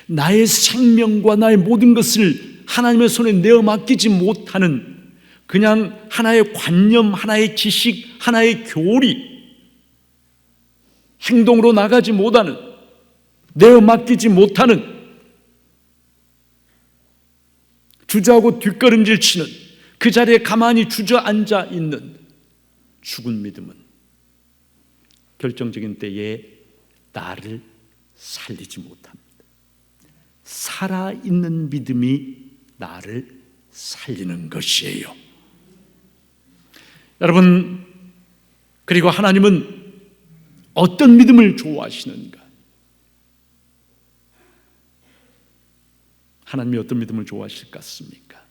나의 생명과 나의 모든 것을 하나님의 손에 내어 맡기지 못하는 그냥 하나의 관념, 하나의 지식, 하나의 교리, 행동으로 나가지 못하는, 내어 맡기지 못하는, 주저하고 뒷걸음질 치는, 그 자리에 가만히 주저앉아 있는 죽은 믿음은 결정적인 때에 나를 살리지 못합니다. 살아있는 믿음이 나를 살리는 것이에요. 여러분, 그리고 하나님은 어떤 믿음을 좋아하시는가? 하나님이 어떤 믿음을 좋아하실 것 같습니까?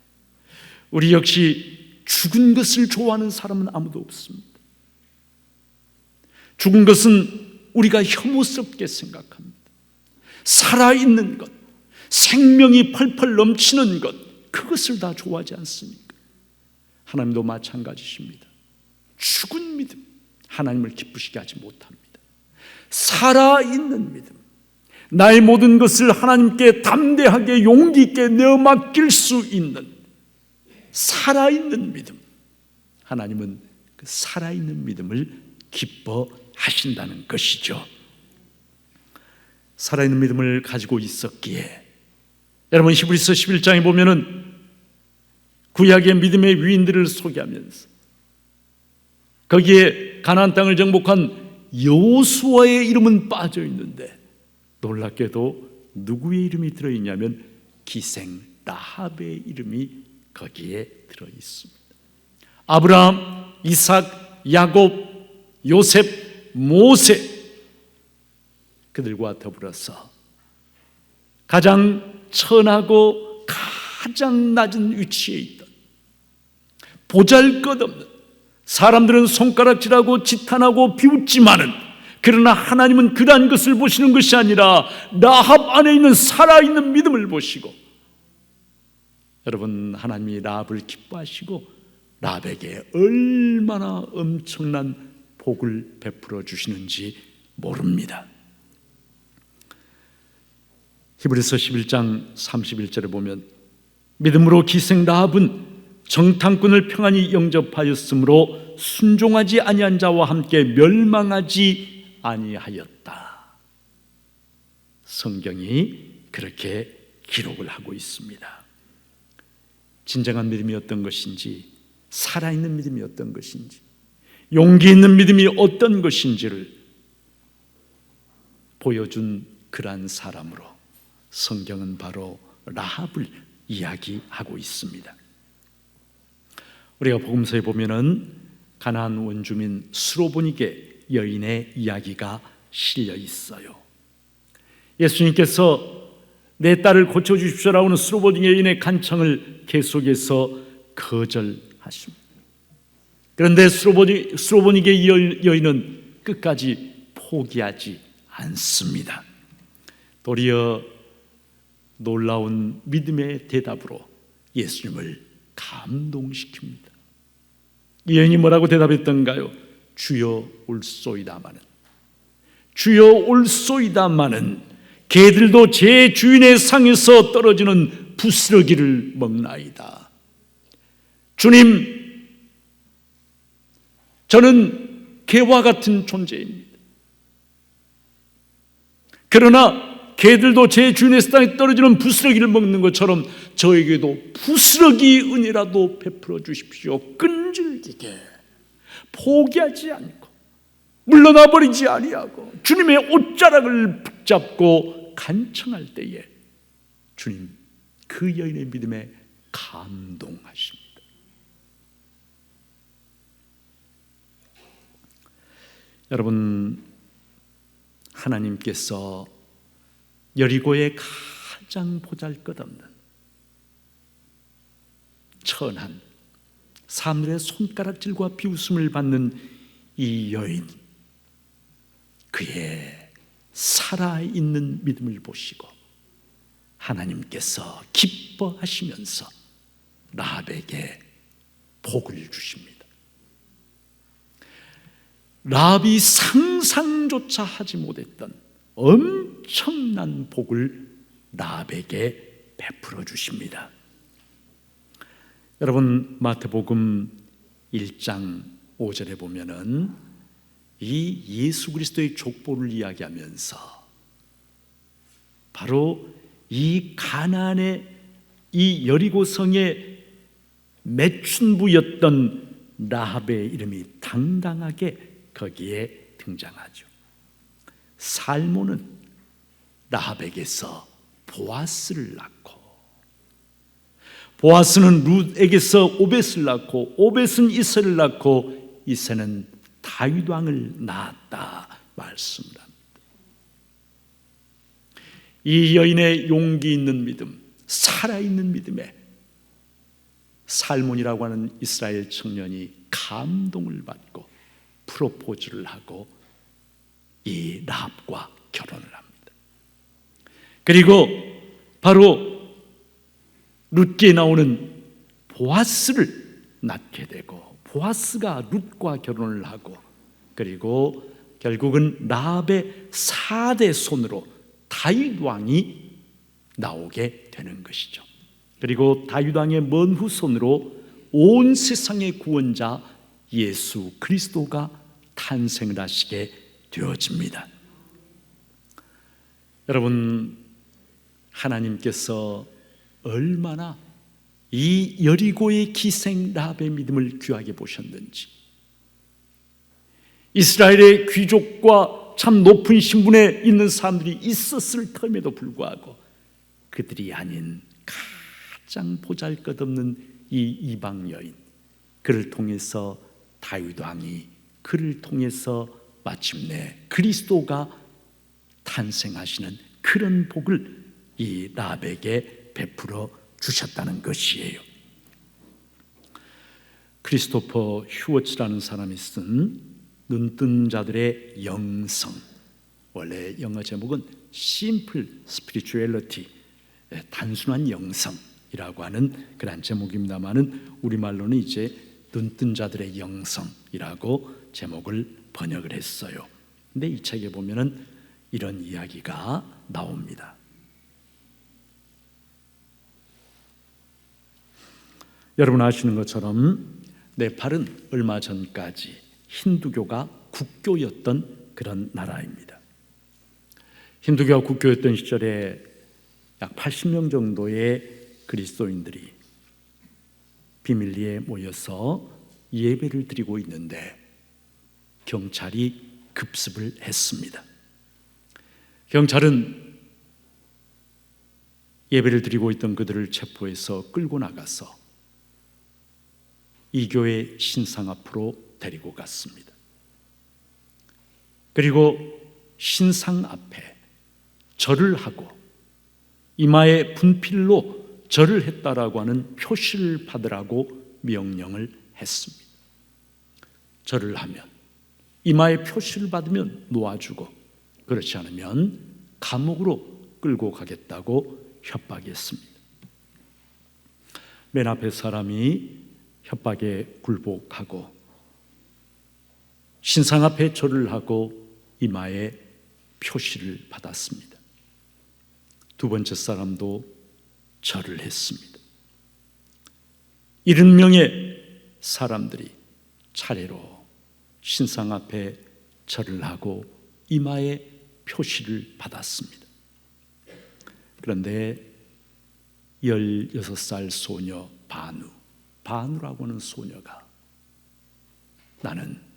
우리 역시 죽은 것을 좋아하는 사람은 아무도 없습니다. 죽은 것은 우리가 혐오스럽게 생각합니다. 살아있는 것, 생명이 펄펄 넘치는 것, 그것을 다 좋아하지 않습니까? 하나님도 마찬가지십니다. 죽은 믿음, 하나님을 기쁘시게 하지 못합니다. 살아있는 믿음, 나의 모든 것을 하나님께 담대하게 용기 있게 내어 맡길 수 있는 살아있는 믿음, 하나님은 그 살아있는 믿음을 기뻐하신다는 것이죠. 살아있는 믿음을 가지고 있었기에 여러분, 히브리서 11장에 보면은 구약의 믿음의 위인들을 소개하면서 거기에 가나안 땅을 정복한 여호수아의 이름은 빠져 있는데 놀랍게도 누구의 이름이 들어있냐면 기생 라합의 이름이 거기에 들어있습니다. 아브라함, 이삭, 야곱, 요셉, 모세, 그들과 더불어서 가장 천하고 가장 낮은 위치에 있던, 보잘것없는, 사람들은 손가락질하고 지탄하고 비웃지만은 그러나 하나님은 그러한 것을 보시는 것이 아니라 라합 안에 있는 살아있는 믿음을 보시고, 여러분, 하나님이 라합을 기뻐하시고 라합에게 얼마나 엄청난 복을 베풀어 주시는지 모릅니다. 히브리서 11장 31절에 보면 믿음으로 기생 라합은 정탐꾼을 평안히 영접하였으므로 순종하지 아니한 자와 함께 멸망하지 아니하였다. 성경이 그렇게 기록을 하고 있습니다. 진정한 믿음이 어떤 것인지, 살아있는 믿음이 어떤 것인지, 용기 있는 믿음이 어떤 것인지를 보여준 그러한 사람으로 성경은 바로 라합을 이야기하고 있습니다. 우리가 복음서에 보면은 가나안 원주민 스로보니게 여인의 이야기가 실려 있어요. 예수님께서 내 딸을 고쳐주십시오라고 하는 스로보니게 여인의 간청을 계속해서 거절하십니다. 그런데 스로보니게 여인은 끝까지 포기하지 않습니다. 도리어 놀라운 믿음의 대답으로 예수님을 감동시킵니다. 이 여인이 뭐라고 대답했던가요? 주여 올소이다마는, 주여 올소이다마는 개들도 제 주인의 상에서 떨어지는 부스러기를 먹나이다. 주님, 저는 개와 같은 존재입니다. 그러나 개들도 제 주인의 땅에 떨어지는 부스러기를 먹는 것처럼 저에게도 부스러기 은혜라도 베풀어 주십시오. 끈질기게 포기하지 않고 물러나 버리지 아니하고 주님의 옷자락을 붙잡고 간청할 때에 주님 그 여인의 믿음에 감동하십니다. 여러분, 하나님께서 여리고의 가장 보잘것없는 천한, 사람들의 손가락질과 비웃음을 받는 이 여인, 그의 살아있는 믿음을 보시고 하나님께서 기뻐하시면서 라합에게 복을 주십니다. 라합이 상상조차 하지 못했던 엄청난 복을 라합에게 베풀어 주십니다. 여러분, 마태복음 1장 5절에 보면은 이 예수 그리스도의 족보를 이야기하면서 바로 이 가나안의 이 여리고성의 매춘부였던 라합의 이름이 당당하게 거기에 등장하죠. 살몬은 라합에게서 보아스를 낳고, 보아스는 룻에게서 오벳을 낳고, 오벳은 이새를 낳고, 이새는 다윗 왕을 낳았다 말씀을 합니다. 이 여인의 용기 있는 믿음, 살아있는 믿음에 살몬이라고 하는 이스라엘 청년이 감동을 받고 프로포즈를 하고 이 라합과 결혼을 합니다. 그리고 바로 룻기에 나오는 보아스를 낳게 되고, 보아스가 룻과 결혼을 하고, 그리고 결국은 라합의 4대 손으로 다윗 왕이 나오게 되는 것이죠. 그리고 다윗 왕의 먼 후손으로 온 세상의 구원자 예수 그리스도가 탄생을 하시게 되어집니다. 여러분, 하나님께서 얼마나 이 여리고의 기생 라합의 믿음을 귀하게 보셨는지, 이스라엘의 귀족과 참 높은 신분에 있는 사람들이 있었을 터임에도 불구하고 그들이 아닌 가장 보잘것없는 이 이방 여인, 그를 통해서 다윗 왕이, 그를 통해서 마침내 그리스도가 탄생하시는 그런 복을 이 라합에게 베풀어 주셨다는 것이에요. 크리스토퍼 휴어츠라는 사람이 쓴 눈뜬 자들의 영성, 원래 영어 제목은 Simple Spirituality, 단순한 영성이라고 하는 그런 제목입니다만은 우리말로는 이제 눈뜬 자들의 영성이라고 제목을 번역을 했어요. 근데 이 책에 보면은 이런 이야기가 나옵니다. 여러분 아시는 것처럼 네팔은 얼마 전까지 힌두교가 국교였던 그런 나라입니다. 힌두교가 국교였던 시절에 약 80명 정도의 그리스도인들이 비밀리에 모여서 예배를 드리고 있는데 경찰이 급습을 했습니다. 경찰은 예배를 드리고 있던 그들을 체포해서 끌고 나가서 이 교회 신상 앞으로 데리고 갔습니다. 그리고 신상 앞에 절을 하고 이마에 분필로 절을 했다라고 하는 표시를 받으라고 명령을 했습니다. 절을 하면, 이마에 표시를 받으면 놓아주고, 그렇지 않으면 감옥으로 끌고 가겠다고 협박했습니다. 맨 앞에 사람이 협박에 굴복하고 신상 앞에 절을 하고 이마에 표시를 받았습니다. 두 번째 사람도 절을 했습니다. 70명의 사람들이 차례로 신상 앞에 절을 하고 이마에 표시를 받았습니다. 그런데 16살 소녀 바누라고 하는 소녀가 나는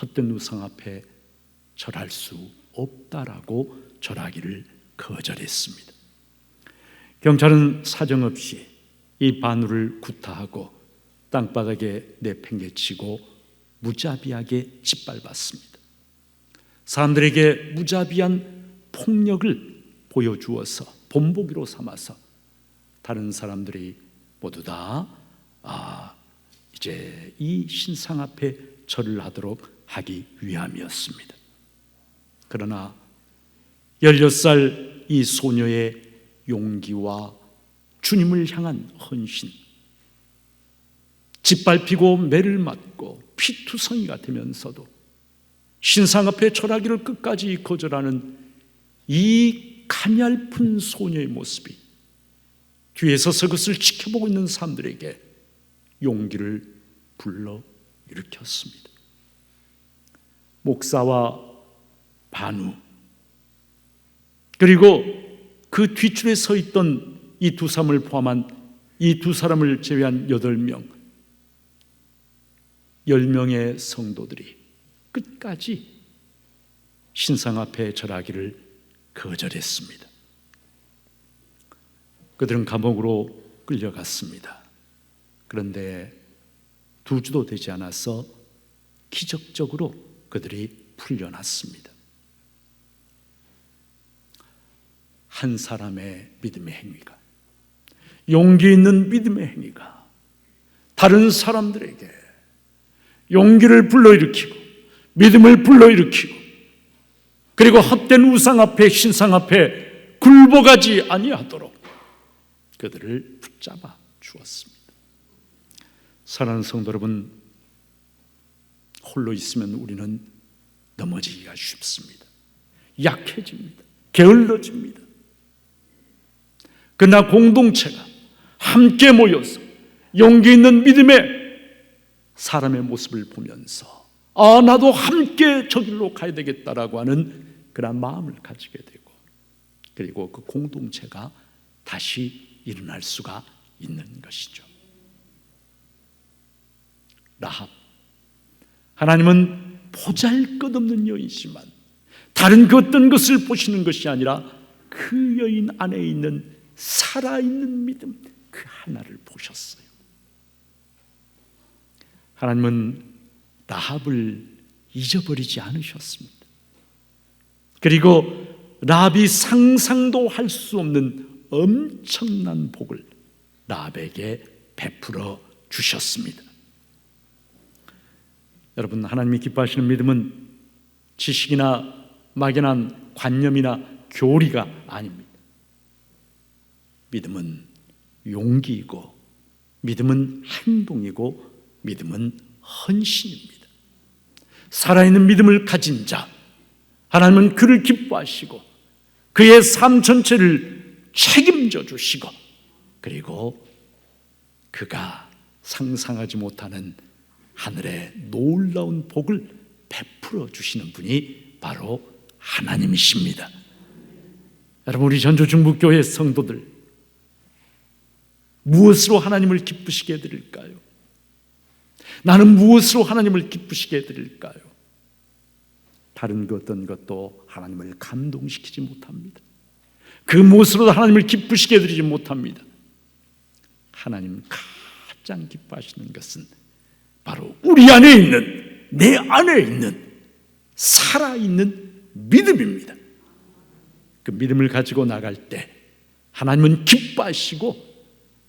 헛된 우상 앞에 절할 수 없다라고 절하기를 거절했습니다. 경찰은 사정없이 이 바누를 구타하고 땅바닥에 내팽개치고 무자비하게 짓밟았습니다. 사람들에게 무자비한 폭력을 보여주어서 본보기로 삼아서 다른 사람들이 모두 다 이제 이 신상 앞에 절을 하도록 하기 위함이었습니다. 그러나 16살 이 소녀의 용기와 주님을 향한 헌신, 짓밟히고 매를 맞고 피투성이가 되면서도 신상 앞에 절하기를 끝까지 거절하는 이 가냘픈 소녀의 모습이 뒤에서 그것을 지켜보고 있는 사람들에게 용기를 불러일으켰습니다. 목사와 반우, 그리고 그 뒷줄에 서 있던 이 두 사람을 포함한 이 두 사람을 제외한 8명, 10명의 성도들이 끝까지 신상 앞에 절하기를 거절했습니다. 그들은 감옥으로 끌려갔습니다. 그런데 2주도 되지 않아서 기적적으로 그들이 풀려났습니다. 한 사람의 믿음의 행위가, 용기 있는 믿음의 행위가 다른 사람들에게 용기를 불러일으키고 믿음을 불러일으키고, 그리고 헛된 우상 앞에 신상 앞에 굴복하지 아니하도록 그들을 붙잡아 주었습니다. 사랑하는 성도 여러분, 홀로 있으면 우리는 넘어지기가 쉽습니다. 약해집니다. 게을러집니다. 그러나 공동체가 함께 모여서 용기 있는 믿음의 사람의 모습을 보면서 나도 함께 저 길로 가야 되겠다라고 하는 그런 마음을 가지게 되고, 그리고 그 공동체가 다시 일어날 수가 있는 것이죠. 라합, 하나님은 보잘것없는 여인이지만 다른 그 어떤 것을 보시는 것이 아니라 그 여인 안에 있는 살아있는 믿음, 그 하나를 보셨어요. 하나님은 라합을 잊어버리지 않으셨습니다. 그리고 라합이 상상도 할 수 없는 엄청난 복을 라합에게 베풀어 주셨습니다. 여러분, 하나님이 기뻐하시는 믿음은 지식이나 막연한 관념이나 교리가 아닙니다. 믿음은 용기이고, 믿음은 행동이고, 믿음은 헌신입니다. 살아있는 믿음을 가진 자, 하나님은 그를 기뻐하시고 그의 삶 전체를 책임져 주시고, 그리고 그가 상상하지 못하는 하늘의 놀라운 복을 베풀어 주시는 분이 바로 하나님이십니다. 여러분, 우리 전주중부교회 성도들, 무엇으로 하나님을 기쁘시게 해드릴까요? 나는 무엇으로 하나님을 기쁘시게 해드릴까요? 다른 그 어떤 것도 하나님을 감동시키지 못합니다. 그 무엇으로도 하나님을 기쁘시게 해드리지 못합니다. 하나님 가장 기뻐하시는 것은 바로 우리 안에 있는, 내 안에 있는 살아있는 믿음입니다. 그 믿음을 가지고 나갈 때 하나님은 기뻐하시고,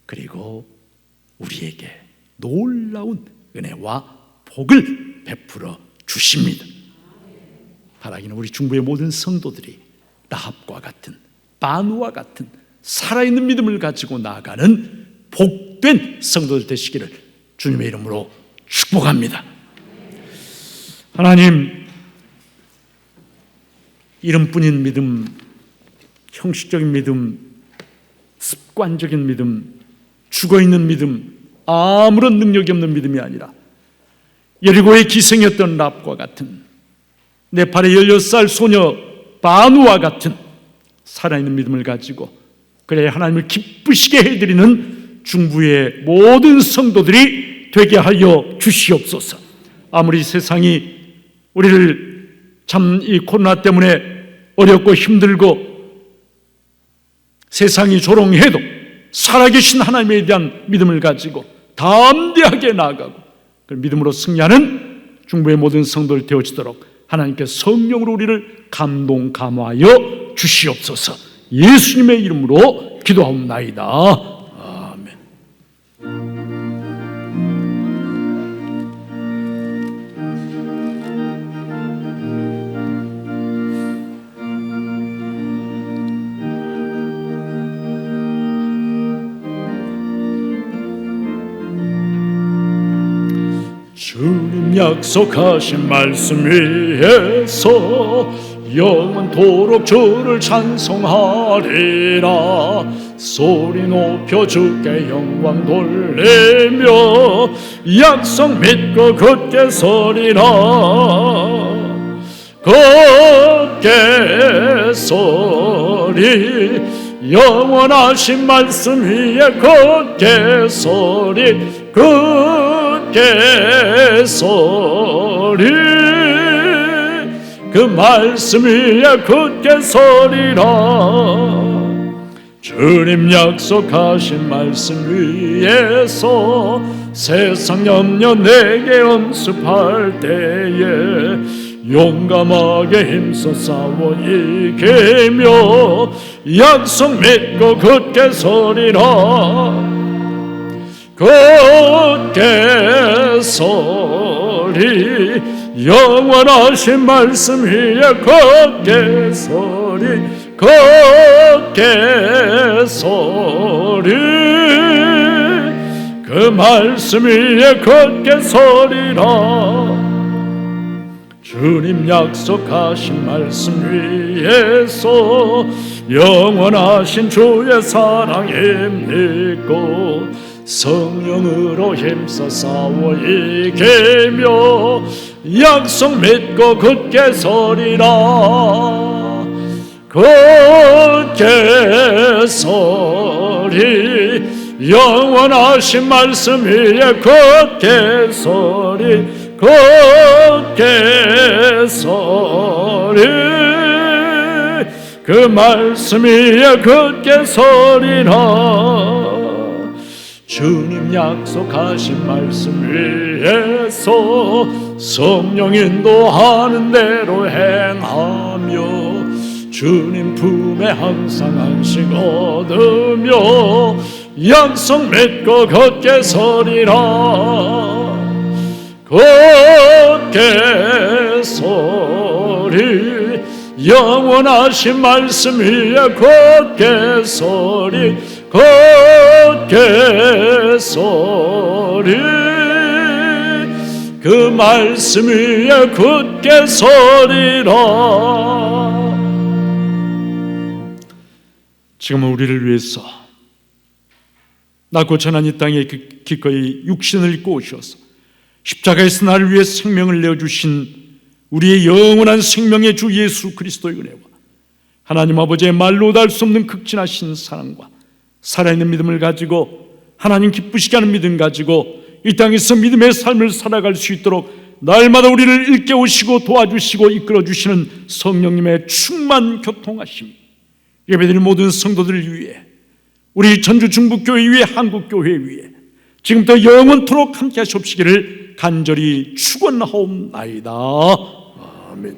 그리고 우리에게 놀라운 은혜와 복을 베풀어 주십니다. 바라기는 우리 중부의 모든 성도들이 라합과 같은, 바누와 같은 살아있는 믿음을 가지고 나아가는 복된 성도들 되시기를 주님의 이름으로 축복합니다. 하나님, 이름뿐인 믿음, 형식적인 믿음, 습관적인 믿음, 죽어있는 믿음, 아무런 능력이 없는 믿음이 아니라 여리고의 기생이었던 랍과 같은, 네팔의 16살 소녀 바누와 같은 살아있는 믿음을 가지고, 그래야 하나님을 기쁘시게 해드리는 중부의 모든 성도들이 되게 하여 주시옵소서. 아무리 세상이 우리를 참 이 코로나 때문에 어렵고 힘들고 세상이 조롱해도 살아계신 하나님에 대한 믿음을 가지고 담대하게 나아가고, 그 믿음으로 승리하는 중부의 모든 성도들 되어지도록 하나님께 성령으로 우리를 감동 감화하여 주시옵소서. 예수님의 이름으로 기도하옵나이다. 아멘. 주님 약속하신 말씀 위에서 영원토록 주를 찬송하리라. 소리 높여 주께 영광 돌리며 약속 믿고 굳게 서리라. 굳게 서리 영원하신 말씀 위에 굳게 서리 굳게 서리 그 말씀 위에 굳게 서리라. 주님 약속하신 말씀 위에서 세상 염려 내게 엄습할 때에 용감하게 힘써 싸워 이기며 약속 믿고 굳게 서리라. 굳게 서리 영원하신 말씀 위에 굳게 서리 굳게 서리 그 말씀 위에 굳게 서리라. 주님 약속하신 말씀 위에서 영원하신 주의 사랑 힘입고 성령으로 힘써 싸워 이기며 약속 믿고 굳게 서리라. 굳게 서리 영원하신 말씀 위에 굳게 서리 굳게 서리 그 말씀 위에 굳게 서리라. 주님 약속하신 말씀 위에서 성령 인도하는 대로 행하며 주님 품에 항상 안식 얻으며 약속 믿고 굳게 서리라. 굳게 서리 영원하신 말씀 위에 굳게 서리 굳게 서리 그 말씀 위에 굳게 서리라. 지금은 우리를 위해서 낮고 천한 이 땅에 기꺼이 육신을 입고 오셔서 십자가에서 나를 위해 생명을 내어주신 우리의 영원한 생명의 주 예수 그리스도의 은혜와 하나님 아버지의 말로 달 수 없는 극진하신 사랑과 살아있는 믿음을 가지고 하나님 기쁘시게 하는 믿음 가지고 이 땅에서 믿음의 삶을 살아갈 수 있도록 날마다 우리를 일깨우시고 도와주시고 이끌어주시는 성령님의 충만 교통하심, 예배드리는 모든 성도들을 위해, 우리 전주 중북교회 위해, 한국교회 위해 지금부터 영원토록 함께 하시옵시기를 간절히 축원하옵나이다. 아멘.